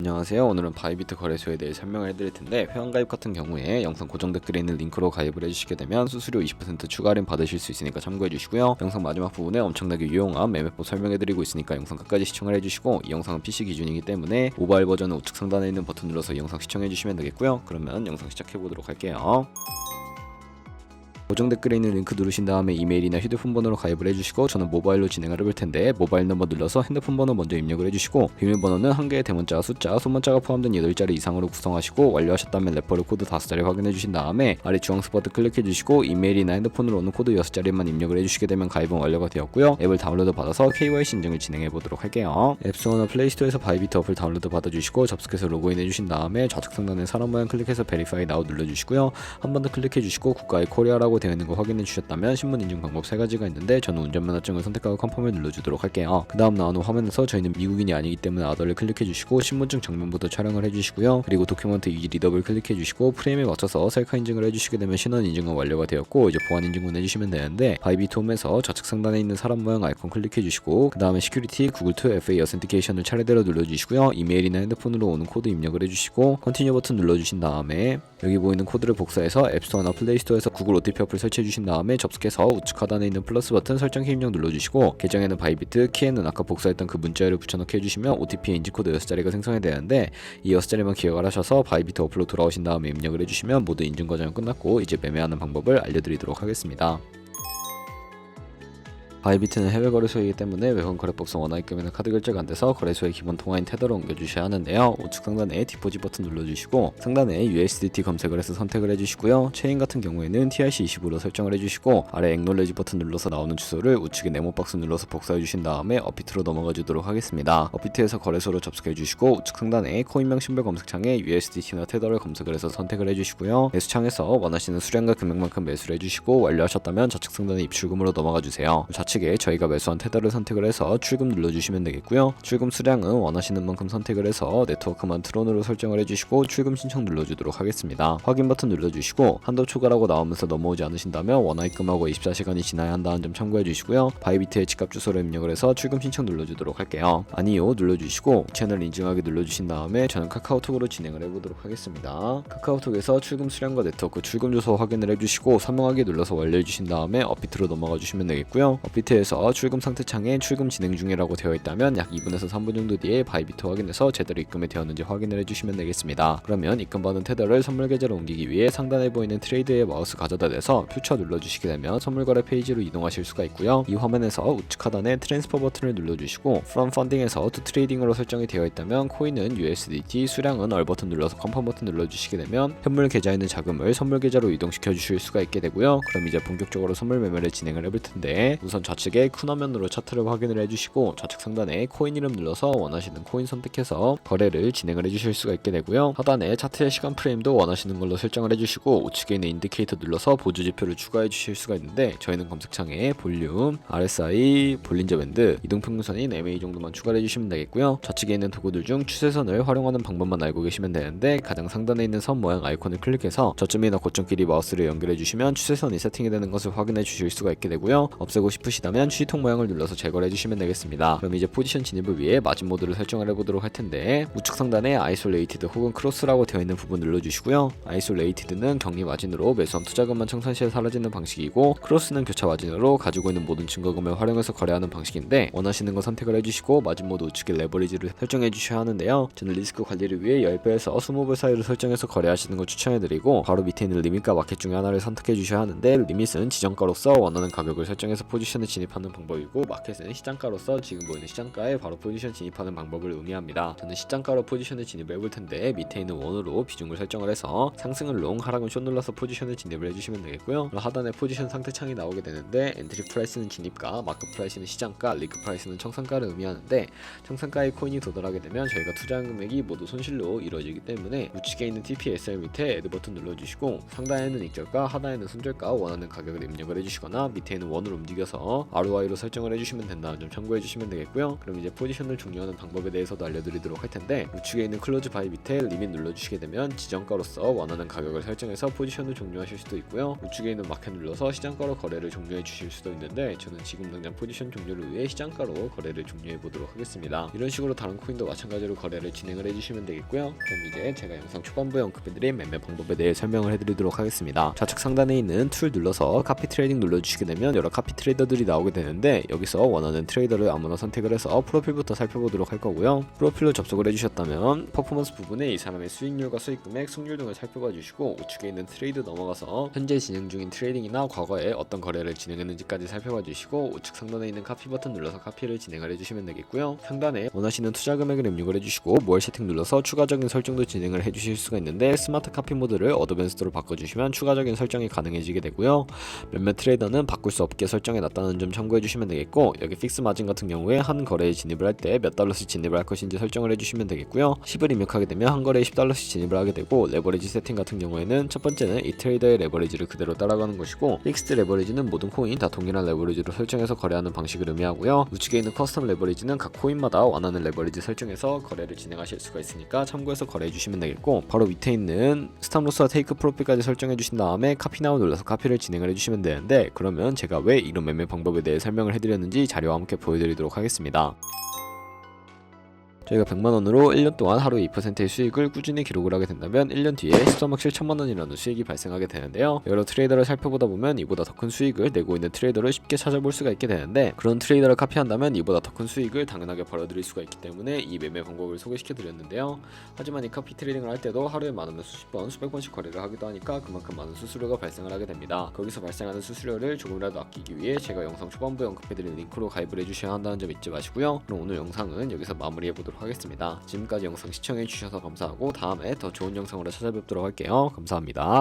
안녕하세요. 오늘은 바이비트 거래소에 대해 설명을 해드릴 텐데, 회원가입 같은 경우에 영상 고정 댓글에 있는 링크로 가입을 해주시게 되면 수수료 20% 추가 할인 받으실 수 있으니까 참고해주시고요. 영상 마지막 부분에 엄청나게 유용한 매매법 설명해드리고 있으니까 영상 끝까지 시청을 해주시고, 이 영상은 PC 기준이기 때문에 모바일 버전은 우측 상단에 있는 버튼 눌러서 이 영상 시청해주시면 되겠고요. 그러면 영상 시작해보도록 할게요. 고정 댓글에 있는 링크 누르신 다음에 이메일이나 휴대폰 번호로 가입을 해주시고, 저는 모바일로 진행을 해볼 텐데 모바일 넘버 눌러서 핸드폰 번호 먼저 입력을 해주시고, 비밀번호는 한 개의 대문자와 숫자, 소문자가 포함된 8자리 이상으로 구성하시고, 완료하셨다면 레퍼럴 코드 5자리 확인해 주신 다음에 아래 주황색 버튼 클릭해 주시고, 이메일이나 핸드폰으로 오는 코드 6자리만 입력을 해주시게 되면 가입은 완료가 되었고요. 앱을 다운로드 받아서 KYC 인증을 진행해 보도록 할게요. 앱스토어나 플레이스토어에서 바이비트 어플 다운로드 받아주시고, 접속해서 로그인해 주신 다음에 좌측 상단에 사람 모양 클릭해서 베리파이 나우 눌러주시고요. 한 번 더 클릭해 주시고 국가의 코리아라고 되어 있는 거 확인해 주셨다면 신분 인증 방법 3가지가 있는데, 저는 운전면허증을 선택하고 컨펌을 눌러주도록 할게요. 그 다음 나오는 화면에서 저희는 미국인이 아니기 때문에 아더를 클릭해 주시고, 신분증 정면부터 촬영을 해주시고요. 그리고 도큐먼트 이지 리더블 클릭해 주시고, 프레임에 맞춰서 셀카 인증을 해주시게 되면 신원 인증은 완료가 되었고, 이제 보안 인증만 해주시면 되는데, 바이비트 홈에서 좌측 상단에 있는 사람 모양 아이콘 클릭해 주시고, 그 다음에 시큐리티 구글2 FA 어센티케이션을 차례대로 눌러주시고요. 이메일이나 핸드폰으로 오는 코드 입력을 해주시고, 컨티뉴 버튼 눌러주신 다음에 여기 보이는 코드를 복사해서 앱스토어나 플레이스토어에서 구글 OTP 어플 설치해 주신 다음에 접속해서 우측 하단에 있는 플러스 버튼 설정키 입력 눌러주시고, 계정에는 바이비트, 키에는 아까 복사했던 그 문자열을 붙여넣기 해주시면 OTP 인증코드 6자리가 생성이 되는데, 이 6자리만 기억을 하셔서 바이비트 어플로 돌아오신 다음에 입력을 해주시면 모두 인증 과정은 끝났고, 이제 매매하는 방법을 알려드리도록 하겠습니다. 바이비트는 해외 거래소이기 때문에 외환 거래법상 원화입금이나 카드 결제가 안돼서 거래소의 기본 통화인 테더로 옮겨주셔야 하는데요. 우측 상단에 디포짓 버튼 눌러주시고, 상단에 USDT 검색을 해서 선택을 해주시고요. 체인 같은 경우에는 TRC20으로 설정을 해주시고, 아래 액놀레지 버튼 눌러서 나오는 주소를 우측에 네모박스 눌러서 복사해주신 다음에 업비트로 넘어가 주도록 하겠습니다. 업비트에서 거래소로 접속해주시고, 우측 상단에 코인명 신별 검색창에 USDT나 테더를 검색을 해서 선택을 해주시고요. 매수창에서 원하시는 수량과 금액만큼 매수를 해주시고, 완료하셨다면 좌측 상단에 입출금으로 넘어가 주세요. 좌측에 저희가 매수한 테더를 선택을 해서 출금 눌러주시면 되겠고요. 출금 수량은 원하시는 만큼 선택을 해서 네트워크만 트론으로 설정을 해주시고, 출금 신청 눌러주도록 하겠습니다. 확인 버튼 눌러주시고, 한도 초과라고 나오면서 넘어오지 않으신다면 원화입금하고 24시간이 지나야 한다는 점 참고해 주시고요. 바이비트의 지갑 주소를 입력을 해서 출금 신청 눌러주도록 할게요. 아니요 눌러주시고, 이 채널 인증하기 눌러주신 다음에 저는 카카오톡으로 진행을 해보도록 하겠습니다. 카카오톡에서 출금 수량과 네트워크 출금 주소 확인을 해주시고, 서명하기 눌러서 완료해 주신 다음에 업비트로 넘어가 주시면 되겠고요. 업비트에서 출금 상태 창에 출금 진행 중이라고 되어 있다면 약 2분에서 3분 정도 뒤에 바이비트 확인해서 제대로 입금이 되었는지 확인을 해주시면 되겠습니다. 그러면 입금받은 테더를 선물 계좌로 옮기기 위해 상단에 보이는 트레이드에 마우스 가져다 대서 퓨처 눌러주시게 되면 선물 거래 페이지로 이동하실 수가 있고요. 이 화면에서 우측 하단에 트랜스퍼 버튼을 눌러주시고, From Funding에서 To Trading으로 설정이 되어 있다면 코인은 USDT, 수량은 얼 버튼 눌러서 컨펌 버튼 눌러주시게 되면 현물 계좌에 있는 자금을 선물 계좌로 이동시켜 주실 수가 있게 되고요. 그럼 이제 본격적으로 선물 매매를 진행을 해볼 텐데, 우선 좌측에 큰 화면으로 차트를 확인을 해주시고, 좌측 상단에 코인 이름 눌러서 원하시는 코인 선택해서 거래를 진행을 해주실 수가 있게 되고요. 하단에 차트의 시간 프레임도 원하시는 걸로 설정을 해주시고, 우측에 있는 인디케이터 눌러서 보조 지표를 추가해 주실 수가 있는데, 저희는 검색창에 볼륨, RSI, 볼린저 밴드, 이동평균선인 MA 정도만 추가를 해주시면 되겠고요. 좌측에 있는 도구들 중 추세선을 활용하는 방법만 알고 계시면 되는데, 가장 상단에 있는 선 모양 아이콘을 클릭해서 저점이나 고점끼리 마우스를 연결해 주시면 추세선이 세팅이 되는 것을 확인해 주실 수가 있게 되고요. 없애고 싶으시다면 취통 모양을 눌러서 제거를 해주시면 되겠습니다. 그럼 이제 포지션 진입을 위해 마진 모드를 설정을 해보도록 할 텐데, 우측 상단에 아이솔레이티드 혹은 크로스라고 되어 있는 부분 눌러주시고요. 아이솔레이티드는 격리 마진으로 매수한 투자금만 청산 시에 사라지는 방식이고, 크로스는 교차 마진으로 가지고 있는 모든 증거금을 활용해서 거래하는 방식인데, 원하시는 거 선택을 해주시고 마진 모드 우측에 레버리지를 설정해 주셔야 하는데요. 저는 리스크 관리를 위해 10배에서 20배 사이를 설정해서 거래하시는 거 추천해드리고, 바로 밑에 있는 리밋과 마켓 중에 하나를 선택해 주셔야 하는데, 리밋은 지정가로서 원하는 가격을 설정해서 포지션에 진입하는 방법이고, 마켓은 시장가로서 지금 보이는 시장가에 바로 포지션 진입하는 방법을 의미합니다. 저는 시장가로 포지션에 진입을 해볼 텐데, 밑에 있는 원으로 비중을 설정을 해서 상승은 롱, 하락은 숏 눌러서 포지션에 진입을 해주시면 되겠고요. 하단에 포지션 상태 창이 나오게 되는데, 엔트리 프라이스는 진입가, 마크 프라이스는 시장가, 리크 프라이스는 청산가를 의미하는데, 청산가의 코인이 도달하게 되면 저희가 투자한 금액이 모두 손실로 이루어지기 때문에 우측에 있는 TPSR 밑에 애드 버튼 눌러주시고, 상단에는 익절가, 하단에는 손절가 원하는 가격을 입력을 해주시거나, 밑에 있는 원을 움직여서 눌러서 ROI로 설정을 해주시면 된다는 점 참고해주시면 되겠고요. 그럼 이제 포지션을 종료하는 방법에 대해서도 알려드리도록 할 텐데, 우측에 있는 클로즈 바이 밑에 리밋 눌러주시게 되면 지정가로서 원하는 가격을 설정해서 포지션을 종료하실 수도 있고요. 우측에 있는 마켓 눌러서 시장가로 거래를 종료해 주실 수도 있는데, 저는 지금 당장 포지션 종료를 위해 시장가로 거래를 종료해 보도록 하겠습니다. 이런 식으로 다른 코인도 마찬가지로 거래를 진행을 해주시면 되겠고요. 그럼 이제 제가 영상 초반부에 언급해드린 매매 방법에 대해 설명을 해드리도록 하겠습니다. 좌측 상단에 있는 툴 눌러서 카피 트레이딩 눌러주시게 되면 여러 카피 트레이더들이 나오게 되는데, 여기서 원하는 트레이더를 아무나 선택을 해서 프로필부터 살펴보도록 할 거고요. 프로필로 접속을 해주셨다면 퍼포먼스 부분에 이 사람의 수익률과 수익금액, 승률 등을 살펴봐 주시고, 우측에 있는 트레이드 넘어가서 현재 진행 중인 트레이딩이나 과거에 어떤 거래를 진행했는지까지 살펴봐 주시고, 우측 상단에 있는 카피 버튼 눌러서 카피를 진행을 해주시면 되겠고요. 상단에 원하시는 투자 금액을 입력을 해주시고 모얼 세팅 눌러서 추가적인 설정도 진행을 해주실 수가 있는데, 스마트 카피 모드를 어드밴스드로 바꿔주시면 추가적인 설정이 가능해지게 되고요. 몇몇 트레이더는 바꿀 수 없게 설정해 놨다는 점 참고해 주시면 되겠고, 여기 픽스 마진 같은 경우에 한 거래에 진입을 할 때 몇 달러씩 진입을 할 것인지 설정을 해주시면 되겠고요. 10을 입력하게 되면 한 거래에 10달러씩 진입을 하게 되고, 레버리지 세팅 같은 경우에는 첫 번째는 이 트레이더의 레버리지를 그대로 따라가는 것이고, 픽스드 레버리지는 모든 코인 다 동일한 레버리지로 설정해서 거래하는 방식을 의미하고요. 우측에 있는 커스텀 레버리지는 각 코인마다 원하는 레버리지 설정해서 거래를 진행하실 수가 있으니까 참고해서 거래해 주시면 되겠고, 바로 밑에 있는 스탑로스와 테이크 프로필까지 설정해 주신 다음에 카피 나우 눌러서 카피를 진행을 해주시면 되는데, 그러면 제가 왜 이런 매매 방법에 대해 설명을 해드렸는지 자료와 함께 보여드리도록 하겠습니다. 저희가 100만원으로 1년 동안 하루에 2%의 수익을 꾸준히 기록을 하게 된다면 1년 뒤에 13억 7천만원이라는 수익이 발생하게 되는데요. 여러 트레이더를 살펴보다 보면 이보다 더 큰 수익을 내고 있는 트레이더를 쉽게 찾아볼 수가 있게 되는데, 그런 트레이더를 카피한다면 이보다 더 큰 수익을 당연하게 벌어들일 수가 있기 때문에 이 매매 방법을 소개시켜 드렸는데요. 하지만 이 카피 트레이딩을 할 때도 하루에 많으면 수십 번, 수백 번씩 거래를 하기도 하니까 그만큼 많은 수수료가 발생을 하게 됩니다. 거기서 발생하는 수수료를 조금이라도 아끼기 위해 제가 영상 초반부에 언급해드린 링크로 가입을 해주셔야 한다는 점 잊지 마시고요. 그럼 오늘 영상은 여기서 마무리해보도록 하겠습니다. 지금까지 영상 시청해주셔서 감사하고, 다음에 더 좋은 영상으로 찾아뵙도록 할게요. 감사합니다.